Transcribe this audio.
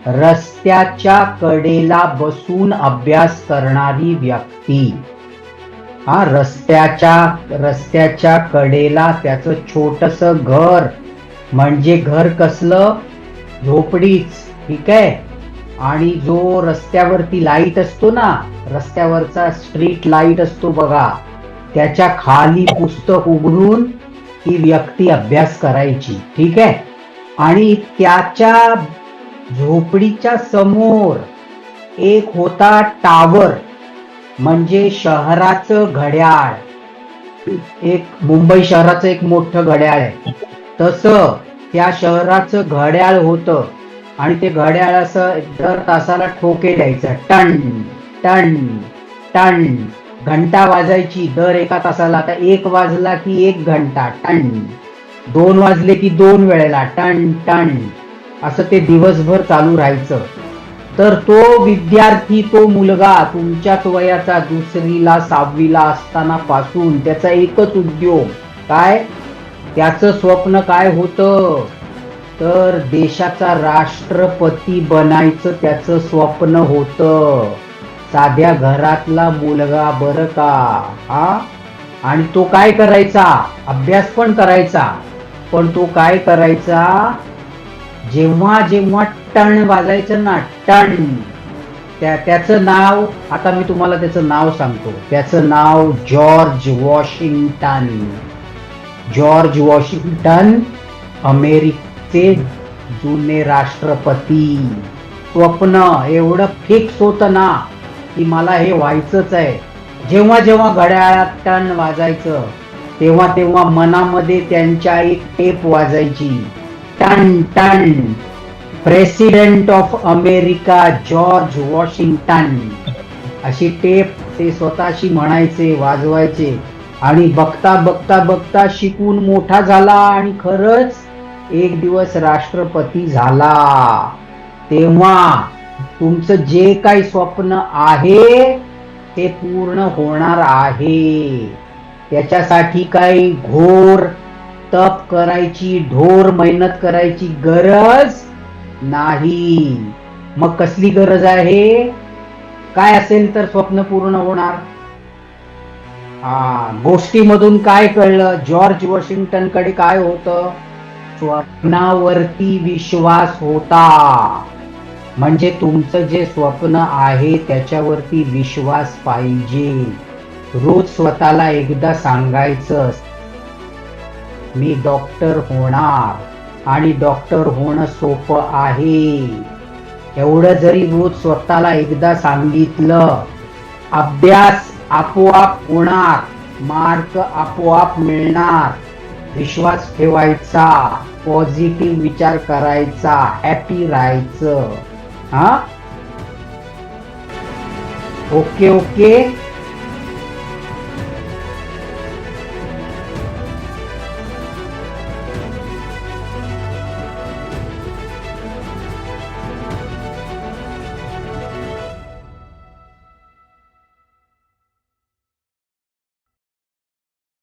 रस्त्याच्या कडेला बसून अभ्यास करणारी व्यक्ती. हा, रस्त्याच्या कडेला त्याचं छोटस घर, म्हणजे घर कसलं, झोपडीच, ठीक आहे. आणि जो रस्त्यावरती लाईट असतो ना, रस्त्यावरचा स्ट्रीट लाईट असतो बघा, त्याच्या खाली पुस्तक उघडून ही व्यक्ती अभ्यास करायची, ठीक आहे. आणि त्याच्या झोपडीच्या समोर एक होता टावर, म्हणजे शहराचं घड्याळ. एक मुंबई शहराचं एक मोठं घड्याळ आहे, तसं त्या शहराचं घड्याळ होतं. आणि ते घड्याळ असं दर तासाला ठोके द्यायचं, टन टन टन, घंटा वाजायची दर एका तासाला. आता 1 वाजला की 1 घंटा टन, 2 वाजले की 2 वेळेला टन टन, असं ते दिवसभर चालू राहायचं. तर तो विद्यार्थी, तो मुलगा तुमच्याच वयाचा, 2रीला 6वीला असताना पासून त्याचा एकच उद्योग काय, त्याचं स्वप्न काय होतं, तर देशाचा राष्ट्रपती बनायचं त्याचं स्वप्न होतं. साध्या घरातला मुलगा बरं का. हा, आणि तो काय करायचा, अभ्यास पण करायचा, पण तो काय करायचा, जेव्हा जेव्हा टन वाजायचं ना, टन, त्याचं नाव, आता मी तुम्हाला त्याचं नाव सांगतो. त्याचं नाव जॉर्ज वॉशिंग्टन. जॉर्ज वॉशिंग्टन, अमेरिकेचे जुने राष्ट्रपती. स्वप्न एवढं फिक्स होतं ना की मला हे व्हायचंच आहे. जेव्हा जेव्हा घड्याळात टन वाजायचं तेव्हा तेव्हा मनामध्ये त्यांच्या एक टेप वाजायची, टन टन, president of America George Washington, अशी टेप ते स्वतःशी म्हणायचे, वाजवायचे. आणि बघता बघता बघता शिकून मोठा झाला आणि खरंच एक दिवस राष्ट्रपती झाला. तेव्हा तुमचं जे काही स्वप्न आहे ते पूर्ण होणार आहे. त्याच्यासाठी काही घोर तप करायची, ढोर मेहनत करायची गरज नाही. मग कसली गरज आहे, काय असेल तर स्वप्न पूर्ण होणार. गोष्टीमधून काय कळलं, जॉर्ज वॉशिंग्टन कडे काय होतं, स्वप्नावरती विश्वास होता. म्हणजे तुमचं जे स्वप्न आहे त्याच्यावरती विश्वास पाहिजे. रोज स्वतःला एकदा सांगायचं, मी डॉक्टर होणार आणि डॉक्टर होणं सोपं आहे. एवढं जरी रोज स्वतःला एकदा सांगितलं, अभ्यास आपोआप होणार, मार्क आपोआप मिळणार. विश्वास ठेवायचा, पॉझिटिव्ह विचार करायचा, हॅपी राहायचं. हा, ओके ओके.